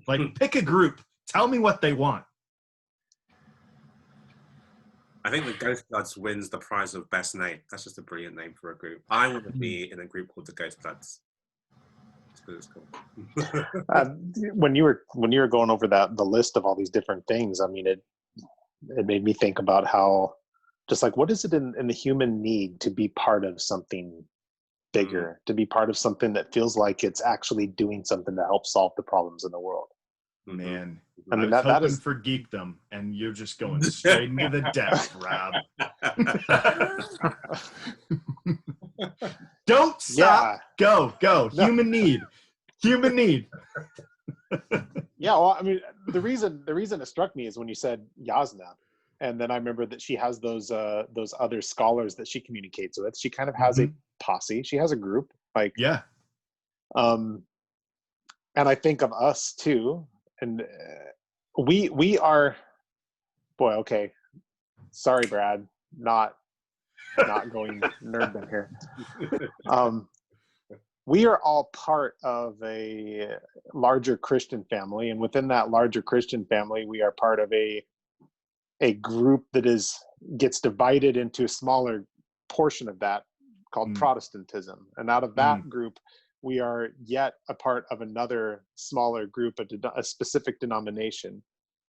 S1: Like, pick a group. Tell me what they want.
S4: I think the Ghost Bloods wins the prize of best name. That's just a brilliant name for a group. I want to be in a group called the Ghost Bloods. It's cool.
S2: When you were going over the list of all these different things, I mean, it made me think about how, just like, what is it in the human need to be part of something bigger, to be part of something that feels like it's actually doing something to help solve the problems in the world?
S1: Man,
S2: I mean,
S1: was hoping for geekdom, and you're just going straight into the depths, Rob. Don't stop. Yeah. Go. No. Human need.
S2: Yeah, well, I mean, the reason it struck me is when you said Yasna, and then I remember that she has those other scholars that she communicates with. She kind of has a posse. She has a group, like,
S1: yeah.
S2: And I think of us too, and we are, boy, okay, sorry, Brad, not going nerdum here. We are all part of a larger Christian family, and within that larger Christian family, we are part of a group that gets divided into a smaller portion of that called Protestantism. And out of that group, we are yet a part of another smaller group, a specific denomination.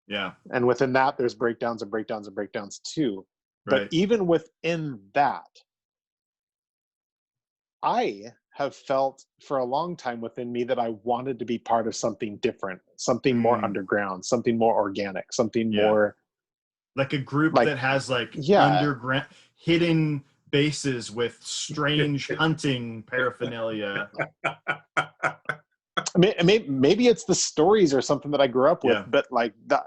S1: Yeah.
S2: And within that, there's breakdowns and breakdowns and breakdowns too. Right. But even within that, I have felt for a long time within me that I wanted to be part of something different, something more underground, something more organic, something more
S1: like a group that has underground hidden bases with strange hunting paraphernalia.
S2: Maybe it's the stories or something that I grew up with, but like the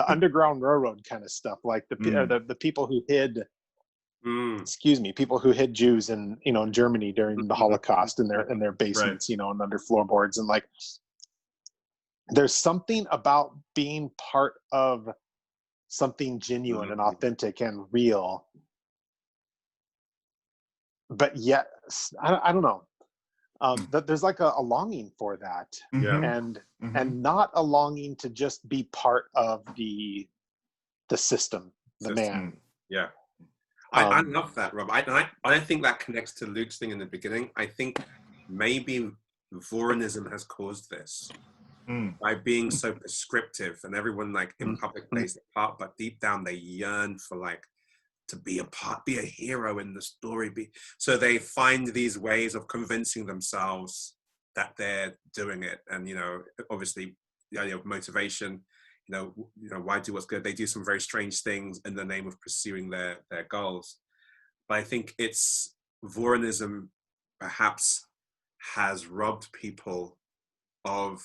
S2: Underground Railroad kind of stuff, like the people who hid, people who hid Jews in Germany during the Holocaust in their basements, and under floorboards, and like there's something about being part of something genuine and authentic and real, but yet I don't know, that there's like a longing for that, and not a longing to just be part of the system, the man.
S4: Yeah. I love that, Rob. I think that connects to Luke's thing in the beginning. I think maybe Vorinism has caused this by being so prescriptive, and everyone like in public plays the part, but deep down they yearn for like to be a hero in the story. So they find these ways of convincing themselves that they're doing it, and obviously the idea of motivation. Why do what's good? They do some very strange things in the name of pursuing their goals. But I think it's Vorinism perhaps has robbed people of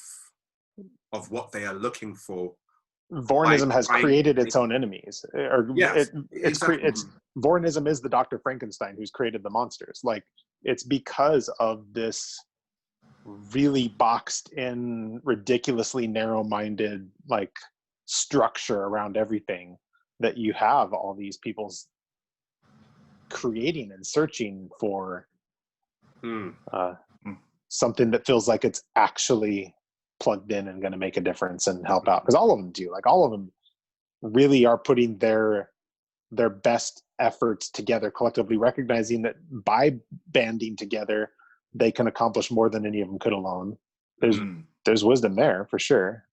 S4: what they are looking for.
S2: Vorinism has created its own enemies. Vorinism is the Dr. Frankenstein who's created the monsters. Like, it's because of this really boxed in, ridiculously narrow-minded, like, structure around everything that you have all these people's creating and searching for something that feels like it's actually plugged in and going to make a difference and help out, because all of them do. Like, all of them really are putting their best efforts together collectively, recognizing that by banding together they can accomplish more than any of them could alone. There's wisdom there for sure.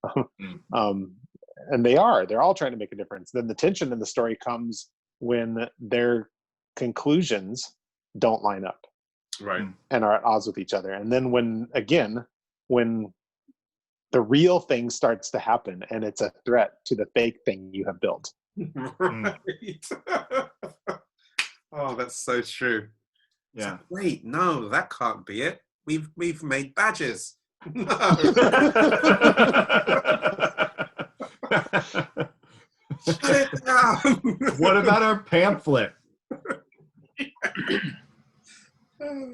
S2: And they're all trying to make a difference. Then the tension in the story comes when their conclusions don't line up,
S4: right,
S2: and are at odds with each other. And then when the real thing starts to happen and it's a threat to the fake thing you have built.
S4: Right. Oh, that's so true.
S1: Yeah.
S4: Wait, no, that can't be it. we've made badges. No. Shut it down.
S1: What about our pamphlet?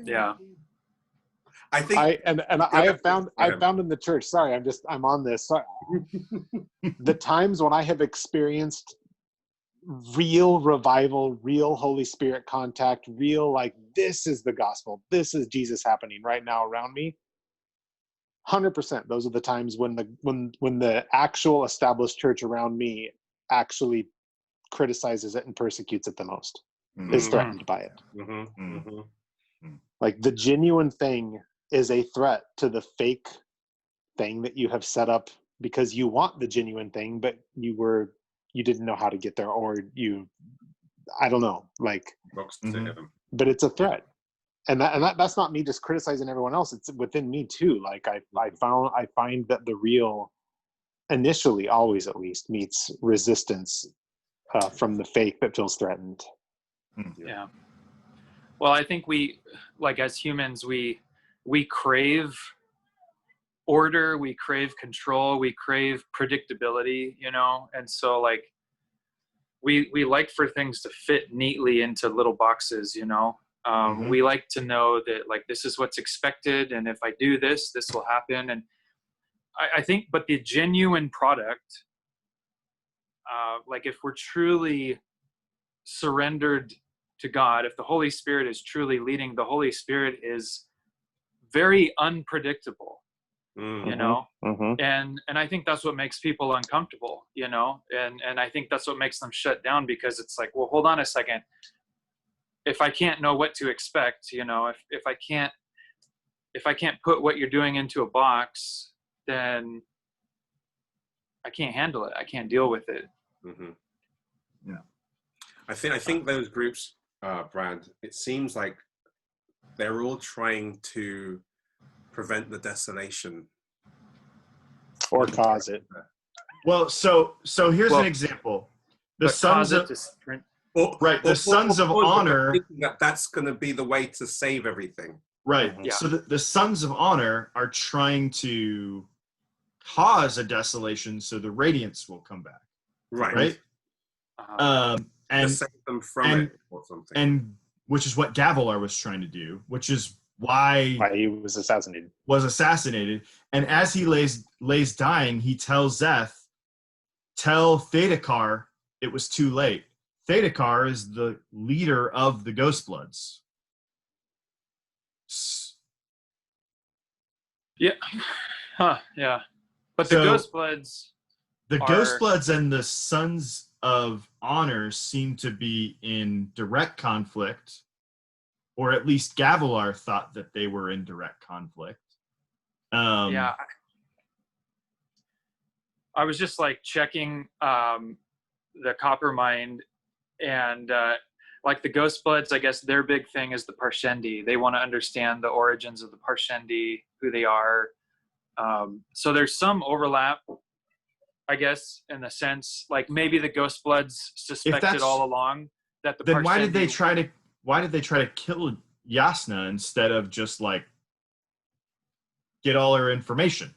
S3: Yeah.
S4: I think
S2: I have found in the church, sorry, I'm on this. Sorry. The times when I have experienced real revival, real Holy Spirit contact, real, like, this is the gospel, this is Jesus happening right now around me. 100%. Those are the times when the actual established church around me actually criticizes it and persecutes it the most, is threatened by it. Like, the genuine thing is a threat to the fake thing that you have set up because you want the genuine thing, but you didn't know how to get there, or I don't know, like, but it's a threat. And that's not me just criticizing everyone else. It's within me too. Like, I find that the real, initially, always at least, meets resistance from the fake that feels threatened.
S3: Yeah. Well, I think we, like, as humans, we crave order, we crave control, we crave predictability, you know? And so, like, we like for things to fit neatly into little boxes, you know? We like to know that, like, this is what's expected, and if I do this, this will happen. And I think, but the genuine product, like, if we're truly surrendered to God, if the Holy Spirit is truly leading, the Holy Spirit is very unpredictable, you know? And I think that's what makes people uncomfortable, you know? And I think that's what makes them shut down, because it's like, well, hold on a second. If I can't know what to expect, you know, if I can't put what you're doing into a box, then I can't handle it. I can't deal with it.
S1: Yeah.
S4: I think those groups, Brad, it seems like they're all trying to prevent the desolation
S2: or cause it.
S1: Well, so here's an example. The sons of the sons of honor.
S4: That's going to be the way to save everything.
S1: Right. Yeah. So the sons of honor are trying to cause a desolation so the radiance will come back. Right. And
S4: save them from it or something. And
S1: which is what Gavilar was trying to do, which is why
S2: he was assassinated.
S1: And as he lays dying, he tells Zeth, tell Thedekar it was too late. Thedekar is the leader of the Ghostbloods.
S3: Yeah. Yeah. But the Ghostbloods
S1: Ghostbloods and the Sons of Honor seem to be in direct conflict, or at least Gavilar thought that they were in direct conflict.
S3: Yeah. I was just, like, checking the Coppermind, and like, the Ghostbloods, I guess their big thing is the Parshendi. They want to understand the origins of the Parshendi, who they are. So there's some overlap, I guess, in the sense, like, maybe the Ghostbloods suspected all along that the
S1: then
S3: Parshendi...
S1: why did they try to kill Yasna instead of just, like, get all her information?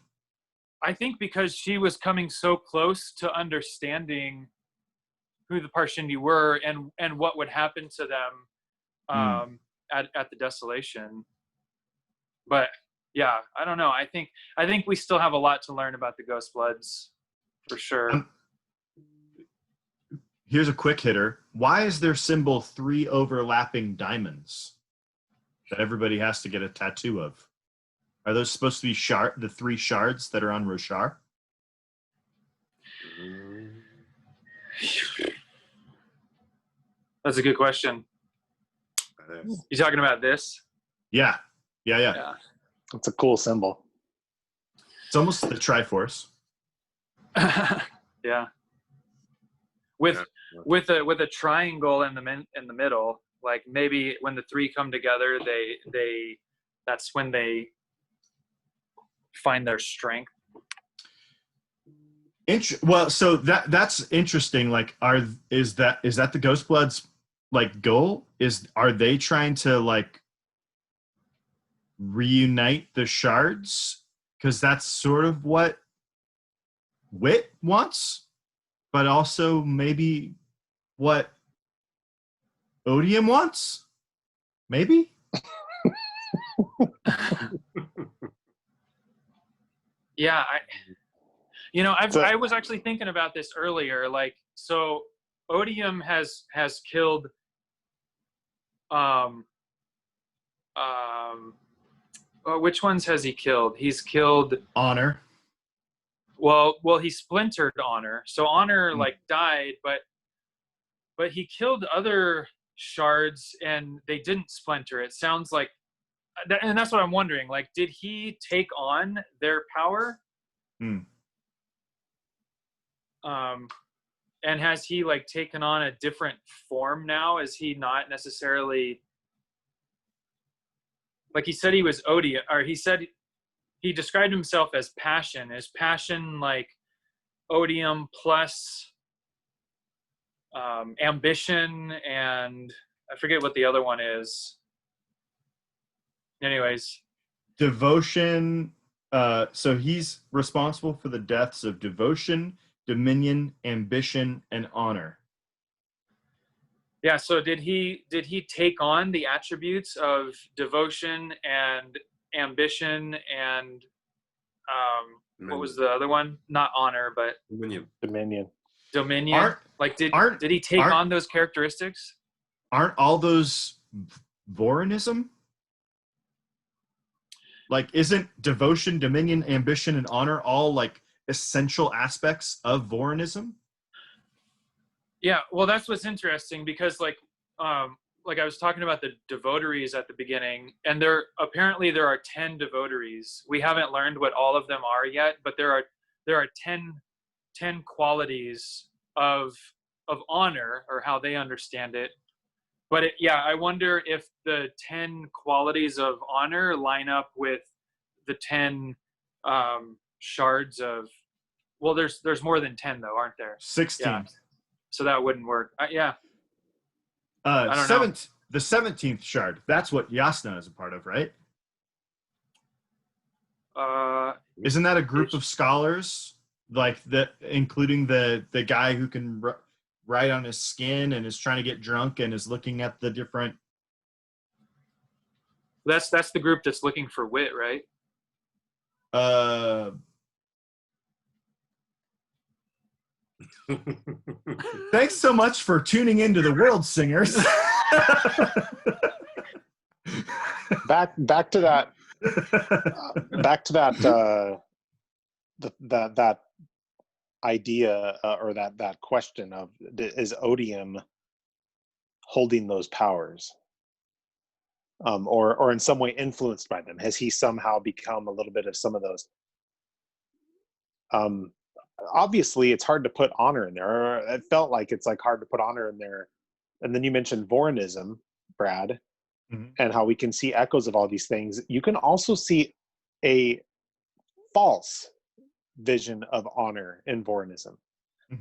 S3: I think because she was coming so close to understanding who the Parshendi were and what would happen to them at the desolation. But yeah, I don't know. I think we still have a lot to learn about the Ghostbloods, for sure.
S1: Here's a quick hitter. Why is their symbol 3 overlapping diamonds that everybody has to get a tattoo of? Are those supposed to be the 3 shards that are on Roshar?
S3: That's a good question. You talking about this?
S1: Yeah.
S2: It's a cool symbol.
S1: It's almost the Triforce.
S3: Yeah. With a triangle in the middle, like, maybe when the 3 come together, they that's when they find their strength.
S1: Well, so that's interesting. Like, is that the Ghostbloods, like, goal? Are they trying to, like reunite the shards, because that's sort of what Wit wants, but also maybe what Odium wants? Maybe?
S3: Yeah, I was actually thinking about this earlier. Like, so Odium has killed which ones has he killed? He's killed
S1: Honor.
S3: Well, he splintered Honor. So Honor like died, but he killed other shards and they didn't splinter. It sounds like, and that's what I'm wondering. Like, did he take on their power? And has he like taken on a different form now? Is he not necessarily, like he said he was odium, or he said he described himself as passion. Is passion like odium plus ambition, and I forget what the other one is. Anyways,
S1: devotion. So he's responsible for the deaths of devotion, dominion, ambition, and honor.
S3: Yeah. So did he take on the attributes of devotion and ambition and what was the other one? Not honor, but
S2: Dominion.
S3: Did he take on those characteristics?
S1: Aren't all those Vorinism? Like, isn't devotion, dominion, ambition, and honor all like essential aspects of Vorinism?
S3: Yeah, well, that's what's interesting, because like I was talking about the devotaries at the beginning, and there are 10 devotaries. We haven't learned what all of them are yet, but there are 10 qualities of honor, or how they understand it. But I wonder if the 10 qualities of honor line up with the 10 shards of. Well, there's more than 10 though, aren't there?
S1: 16.
S3: Yeah. So that wouldn't work. I don't know.
S1: The 17th shard. That's what Yasna is a part of, right? Isn't that a group of scholars, like including the guy who can write on his skin and is trying to get drunk and is looking at the different.
S3: That's the group that's looking for wit, right?
S1: Thanks so much for tuning into the World Singers.
S2: back to that. That idea or that question of, is Odium holding those powers, or in some way influenced by them? Has he somehow become a little bit of some of those? Obviously it's hard to put honor in there, or it felt like it's like hard to put honor in there. And then you mentioned Vorinism, Brad, and how we can see echoes of all these things. You can also see a false vision of honor in Vorinism.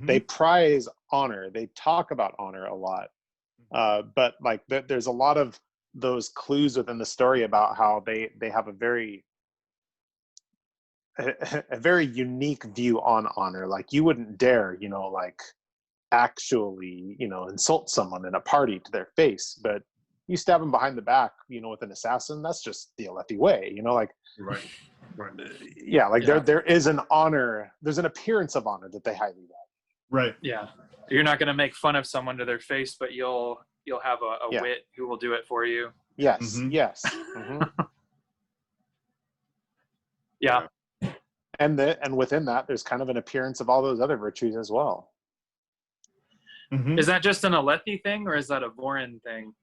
S2: They prize honor, they talk about honor a lot, but like there's a lot of those clues within the story about how they have a very unique view on honor. Like, you wouldn't dare, like actually, insult someone in a party to their face, but you stab them behind the back, with an assassin. That's just the Alethi way, like.
S4: Right.
S2: Yeah, like there is an honor. There's an appearance of honor that they highly value.
S1: Right.
S3: Yeah, you're not going to make fun of someone to their face, but you'll have a wit who will do it for you.
S2: Yes. Yes.
S3: Yeah.
S2: And within that, there's kind of an appearance of all those other virtues as well.
S3: Is that just an Alethi thing, or is that a Vorin thing?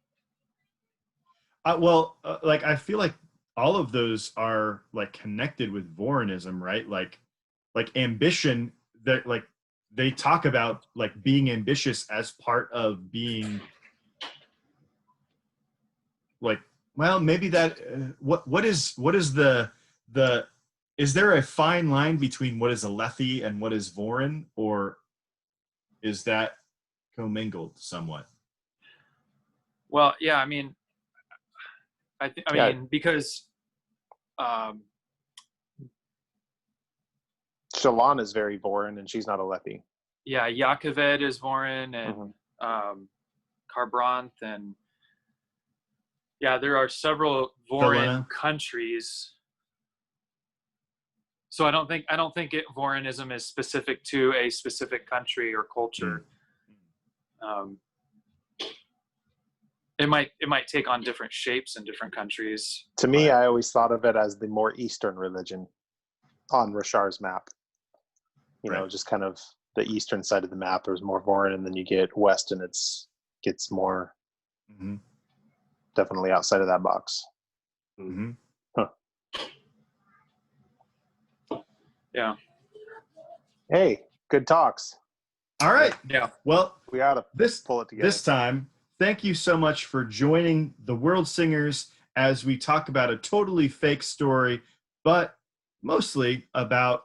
S1: Like, I feel like all of those are like connected with Vorinism, right? Like ambition. That like they talk about like being ambitious as part of being. Like, well, maybe that. What is the is there a fine line between what is Alethi and what is Vorin, or is that commingled somewhat?
S3: Well, yeah, I mean, because
S2: Shalon is very Vorin, and she's not a Lethe.
S3: Yeah, Yakoved is Vorin, and Karbranth, and yeah, there are several Vorin countries. So I don't think Vorinism is specific to a specific country or culture. It might take on different shapes in different countries.
S2: To me, I always thought of it as the more Eastern religion on Rashar's map. You know, just kind of the eastern side of the map. There's more Vorin, and then you get west, and gets more definitely outside of that box. Huh.
S3: Yeah.
S2: Hey, good talks.
S1: All right.
S3: Yeah.
S1: Well,
S2: we ought to pull it together
S1: this time. Thank you so much for joining the World Singers as we talk about a totally fake story, but mostly about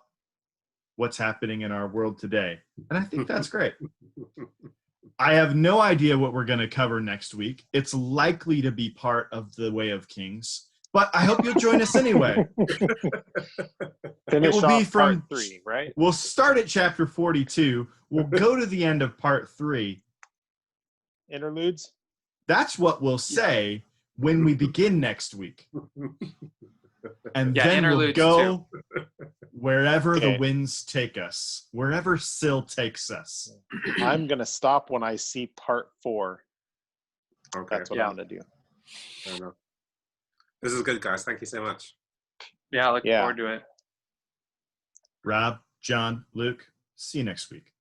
S1: what's happening in our world today. And I think that's great. I have no idea what we're going to cover next week. It's likely to be part of the Way of Kings, but I hope you'll join us anyway.
S2: Finish off part 3, right?
S1: We'll start at chapter 42. We'll go to the end of part 3.
S2: Interludes?
S1: That's what we'll say when we begin next week. And then we'll go wherever the winds take us, wherever Syl takes us.
S2: I'm going to stop when I see part 4. Okay. That's what I'm going to do.
S4: I know. This is good, guys. Thank you so much.
S3: Yeah, looking forward to it.
S1: Rob, John, Luke, see you next week.